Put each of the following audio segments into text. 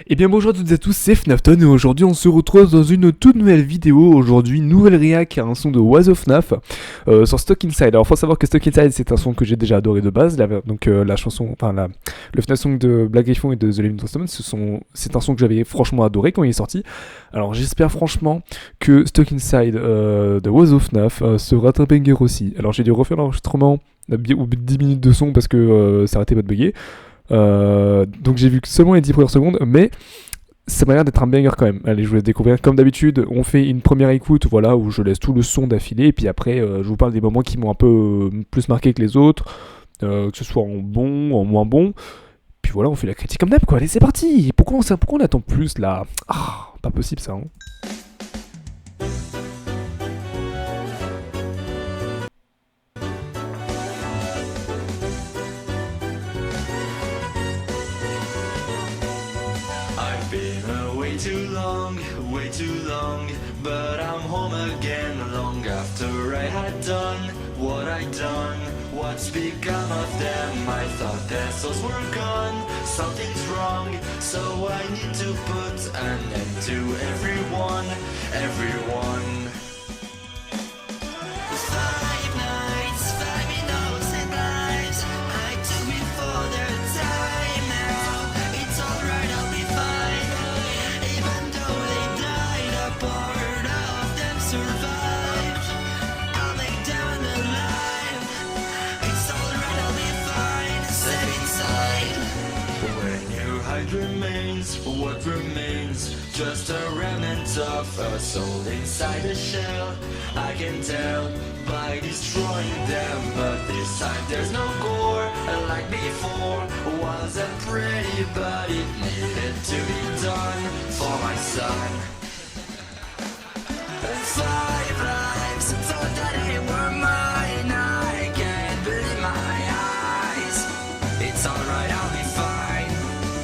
Eh bien bonjour à toutes et à tous, c'est FNAFTON et aujourd'hui on se retrouve dans une toute nouvelle vidéo. Aujourd'hui, nouvelle réac à un son de Was of FNAF sur Stuck Inside. Alors faut savoir que Stuck Inside c'est un son que j'ai déjà adoré de base, donc la chanson, le FNAF song de Black Griffon et de The Living Testament, c'est un son que j'avais franchement adoré quand il est sorti. Alors j'espère franchement que Stuck Inside de Was of FNAF sera un banger aussi. Alors j'ai dû refaire l'enregistrement au bout de 10 minutes de son parce que ça arrêtait pas de bugger. Donc j'ai vu que seulement les 10 premières secondes, mais ça m'a l'air d'être un banger quand même. Allez, je vous laisse découvrir. Comme d'habitude, on fait une première écoute, voilà, où je laisse tout le son d'affilée, et puis après, je vous parle des moments qui m'ont un peu plus marqué que les autres, que ce soit en bon, en moins bon. Puis voilà, on fait la critique comme d'hab, quoi. Allez, c'est parti. Pourquoi on attend plus là? Ah, pas possible ça, hein. Way too long, but I'm home again long after I had done what I done. What's become of them? I thought their souls were gone. Something's wrong, so I need to put an end to everyone. Five nights, 5 innocent lives I took before their time now. It's alright, I'll be fine. Even though they died, a part of them survived. I'll make them alive. It's alright, I'll be fine. Set inside. When your hide remains, what remains? Just a remnant of a soul inside a shell. I can tell by destroying them, but this time there's no gore. Like before, wasn't pretty, but it needed to be done for my son. 5 lives, thought that they were mine. I can't believe my eyes. It's alright, I'll be fine.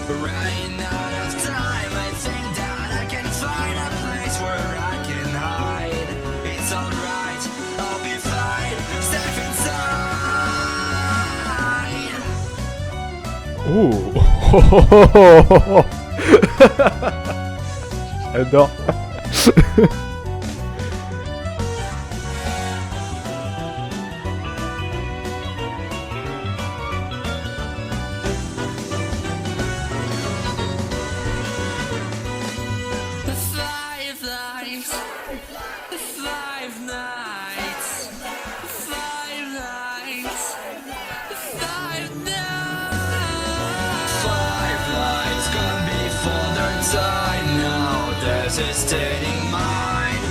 Running out of time, I think that I can find a place where I can hide. It's alright, I'll be fine. Step inside. Oh, j'adore. Hesitating mind.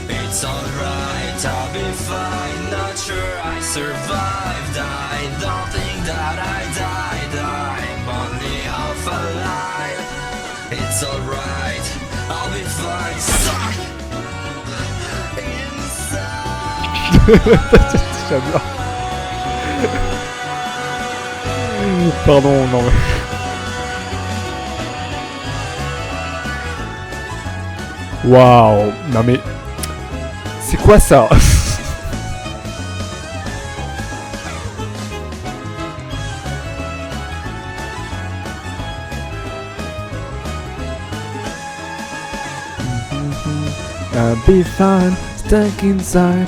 It's alright, I'll be fine. Not sure I survived. I don't think that I died. I'm only half alive. It's alright, I'll be fine. Suck inside. J'adore. Pardon, non mais... Waouh, non mais... C'est quoi ça? I'll be fine, stuck inside.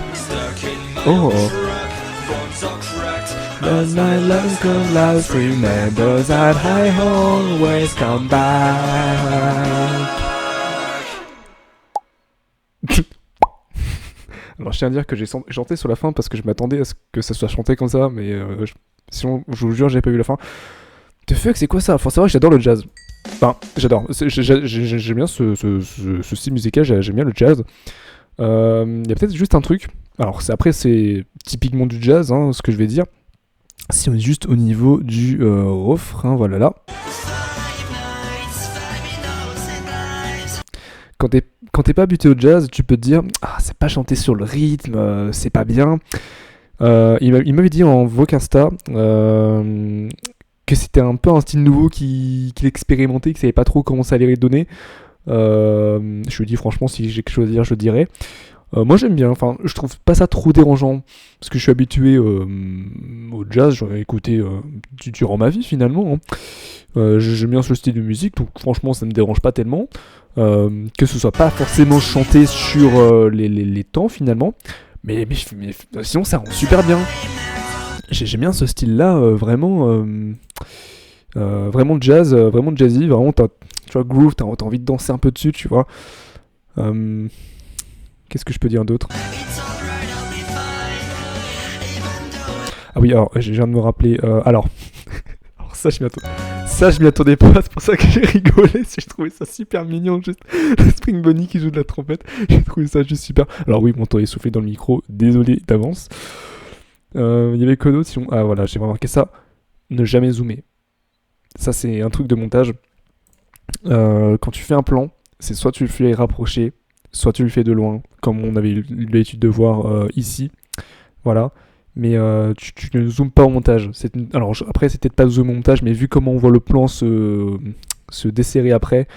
Oh. But my love comes last, remember that I always come back. Alors je tiens à dire que j'ai chanté sur la fin parce que je m'attendais à ce que ça soit chanté comme ça, mais sinon je vous jure j'ai pas vu la fin. The fuck, c'est quoi ça? Faut savoir que j'adore le jazz. Enfin, j'adore. J'aime bien ce style musical, j'aime bien le jazz. Y a peut-être juste un truc. Alors après c'est typiquement du jazz, hein, ce que je vais dire. Si on est juste au niveau du refrain, voilà là. Quand t'es pas habitué au jazz, tu peux te dire ah c'est pas chanté sur le rythme, c'est pas bien. Il m'avait dit en Voc Insta que c'était un peu un style nouveau qu'il expérimentait, qu'il savait pas trop comment ça allait donner. Je lui dis franchement si j'ai quelque chose à dire je le dirais. Moi j'aime bien, enfin je trouve pas ça trop dérangeant, parce que je suis habitué au jazz, j'en ai écouté durant ma vie finalement. Hein. J'aime bien ce style de musique, donc franchement ça me dérange pas tellement. Que ce soit pas forcément chanté sur les temps finalement, mais sinon ça rend super bien. J'aime bien ce style-là, vraiment jazz, vraiment jazzy, vraiment tu vois, groove, t'as envie de danser un peu dessus, tu vois. Qu'est-ce que je peux dire d'autre? It's alright, I'll be fine. Even though Ah oui, alors je viens de me rappeler. Alors ça, je m'y attendais pas. C'est pour ça que j'ai rigolé. J'ai trouvé ça super mignon. Juste le Spring Bonnie qui joue de la trompette. J'ai trouvé ça juste super. Alors oui, mon temps est soufflé dans le micro. Désolé d'avance. Il y avait que d'autres. Ah voilà, j'ai remarqué ça. Ne jamais zoomer. Ça, c'est un truc de montage. Quand tu fais un plan, c'est soit tu le fais rapprocher, soit tu le fais de loin, comme on avait eu l'habitude de voir ici. Voilà. Mais tu ne zoomes pas au montage. Alors après, c'est peut-être pas zoom au montage, mais vu comment on voit le plan se desserrer après,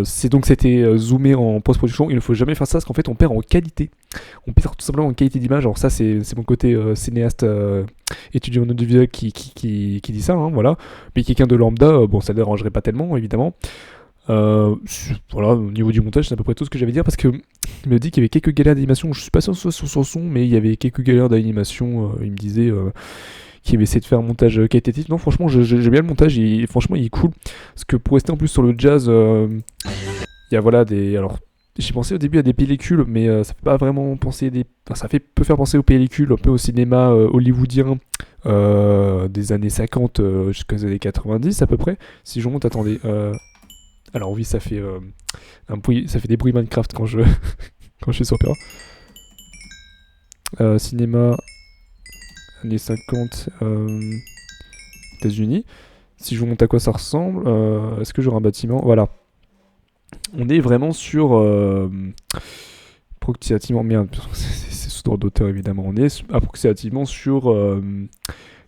c'était zoomé en post-production. Il ne faut jamais faire ça parce qu'en fait, on perd en qualité. On perd tout simplement en qualité d'image. Alors ça, c'est mon côté cinéaste étudiant en audiovisuel qui dit ça, hein, voilà. Mais quelqu'un de lambda, bon, ça ne dérangerait pas tellement, évidemment. Voilà, au niveau du montage, c'est à peu près tout ce que j'avais à dire parce que il me dit qu'il y avait quelques galères d'animation. Je suis pas sûr sur son son, mais il y avait quelques galères d'animation. Il me disait qu'il avait essayé de faire un montage qualitatif. Non, franchement, j'aime bien le montage. Franchement, il est cool. Parce que pour rester en plus sur le jazz, il y a voilà des. Alors, j'ai pensé au début à des pellicules, mais ça fait pas vraiment penser Enfin, peut faire penser aux pellicules, un peu au cinéma hollywoodien des années 50 jusqu'aux années 90 à peu près. Si je monte, attendez. Alors oui, ça fait ça fait des bruits Minecraft quand je quand je suis sur Opera. Cinéma années 50 États-Unis. Si je vous montre à quoi ça ressemble, est-ce que j'aurai un bâtiment? Voilà. On est vraiment sur approximativement merde, c'est sous droit d'auteur évidemment. On est approximativement sur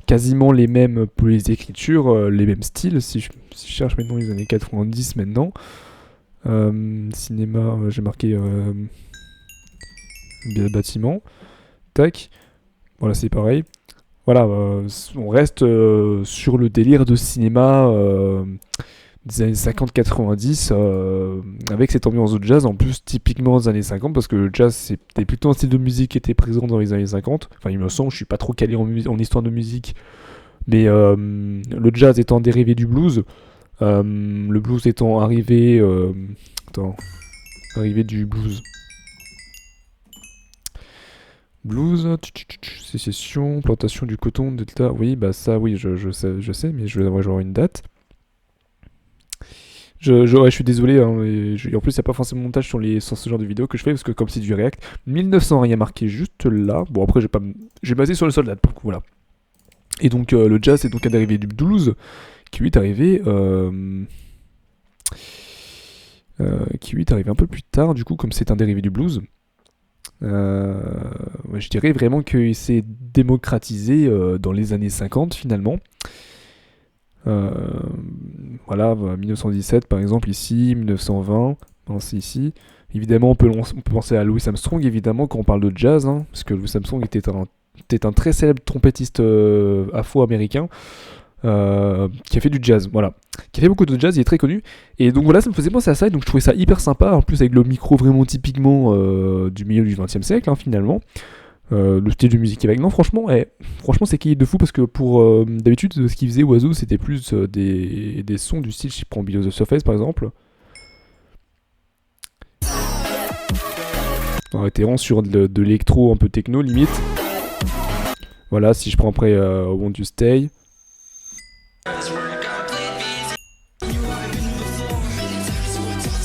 quasiment les mêmes pour les écritures, les mêmes styles. Si je cherche maintenant les années 90 maintenant. Cinéma, j'ai marqué bâtiment. Tac. Voilà, c'est pareil. Voilà, on reste sur le délire de cinéma des années 50-90 avec cette ambiance de jazz en plus typiquement des années 50 parce que le jazz c'était plutôt un style de musique qui était présent dans les années 50. Enfin, il me semble, je suis pas trop calé en histoire de musique, mais le jazz étant dérivé du blues, le blues étant arrivé du blues. Blues, sécession, plantation du coton, delta. Oui, bah ça, oui, je sais, mais je vais avoir une date. Je suis désolé, hein, en plus, il n'y a pas forcément de montage sur ce genre de vidéo que je fais parce que, comme c'est du React, 1900, rien marqué juste là. Bon, après, j'ai basé sur le soldat, pour le coup, voilà. Et donc, le jazz est donc un dérivé du blues qui lui est arrivé. Qui lui est arrivé un peu plus tard, du coup, comme c'est un dérivé du blues. Je dirais vraiment qu'il s'est démocratisé dans les années 50 finalement. Voilà, 1917 par exemple ici, 1920, c'est ici. Évidemment, on peut penser à Louis Armstrong, évidemment, quand on parle de jazz, hein, parce que Louis Armstrong était un très célèbre trompettiste afro-américain qui a fait du jazz, voilà. Qui a fait beaucoup de jazz, il est très connu. Et donc voilà, ça me faisait penser à ça, et donc je trouvais ça hyper sympa, en plus avec le micro vraiment typiquement du milieu du XXe siècle, hein, finalement. Le style de musique avec. Non, franchement, c'est qu'il est de fou parce que pour d'habitude, ce qu'il faisait Oiseau, c'était plus des sons du style, si je prends Below the Surface par exemple. On était vraiment sur de l'électro un peu techno limite. Voilà, si je prends après Want You Stay.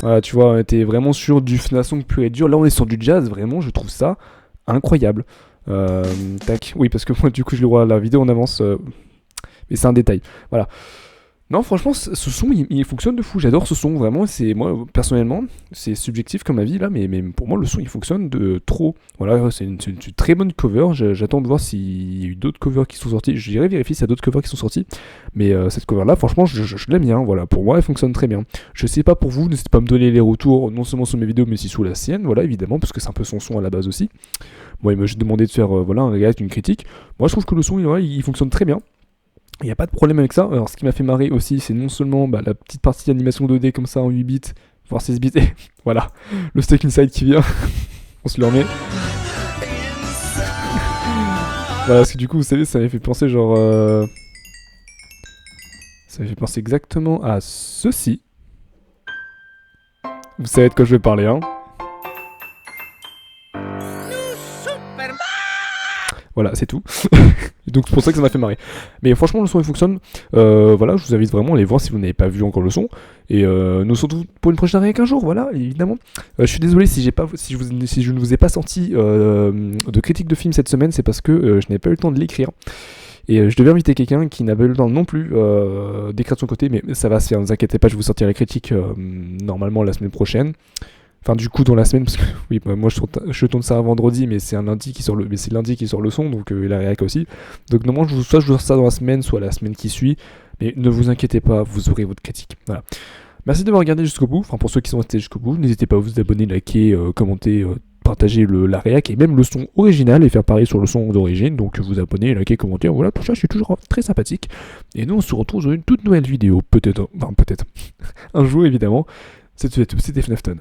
Voilà, tu vois, on était vraiment sur du flasson pur et dur. Là, on est sur du jazz, vraiment, je trouve ça incroyable. Tac, oui, parce que moi, du coup, je le vois la vidéo en avance, mais c'est un détail. Voilà. Non, franchement, ce son, il fonctionne de fou. J'adore ce son, vraiment. C'est moi, personnellement, c'est subjectif comme avis là, mais pour moi, le son, il fonctionne de trop. Voilà, c'est une très bonne cover. J'attends de voir s'il y a eu d'autres covers qui sont sortis. J'irai vérifier s'il y a d'autres covers qui sont sortis. Mais cette cover-là, franchement, je l'aime bien. Voilà, pour moi, elle fonctionne très bien. Je sais pas pour vous, n'hésitez pas à me donner les retours, non seulement sur mes vidéos, mais aussi sous la sienne. Voilà, évidemment, parce que c'est un peu son son à la base aussi. Moi, il m'a juste demandé de faire voilà, un react, une critique. Moi, je trouve que le son, ouais, il fonctionne très bien. Il n'y a pas de problème avec ça. Alors, ce qui m'a fait marrer aussi, c'est non seulement la petite partie d'animation 2D comme ça en 8 bits, voire 16 bits, et voilà, le Stuck Inside qui vient, on se le remet. Voilà, parce que du coup, vous savez, ça m'avait fait penser genre. Ça m'avait fait penser exactement à ceci. Vous savez de quoi je vais parler, hein. Voilà, c'est tout. Donc c'est pour ça que ça m'a fait marrer. Mais franchement, le son il fonctionne. Voilà, je vous invite vraiment à aller voir si vous n'avez pas vu encore le son. Et nous se retrouvons pour une prochaine avec un jour, voilà, évidemment. Je suis désolé si je ne vous ai pas sorti de critique de film cette semaine, c'est parce que je n'avais pas eu le temps de l'écrire. Et je devais inviter quelqu'un qui n'avait eu le temps non plus d'écrire de son côté, mais ça va se faire, ne vous inquiétez pas, je vais vous sortir la critique normalement la semaine prochaine. Enfin, du coup, dans la semaine, parce que oui, bah, moi je tourne ça un vendredi, mais c'est lundi qui sort le son, donc la réac aussi. Donc, normalement, soit je vous sors ça dans la semaine, soit la semaine qui suit. Mais ne vous inquiétez pas, vous aurez votre critique. Voilà. Merci d'avoir regardé jusqu'au bout. Enfin, pour ceux qui sont restés jusqu'au bout, n'hésitez pas à vous abonner, liker, commenter, partager la réac et même le son original et faire pareil sur le son d'origine. Donc, vous abonner, liker, commenter. Voilà, tout ça, c'est toujours très sympathique. Et nous, on se retrouve dans une toute nouvelle vidéo. Peut-être un jour, évidemment. C'était FNAF Ton.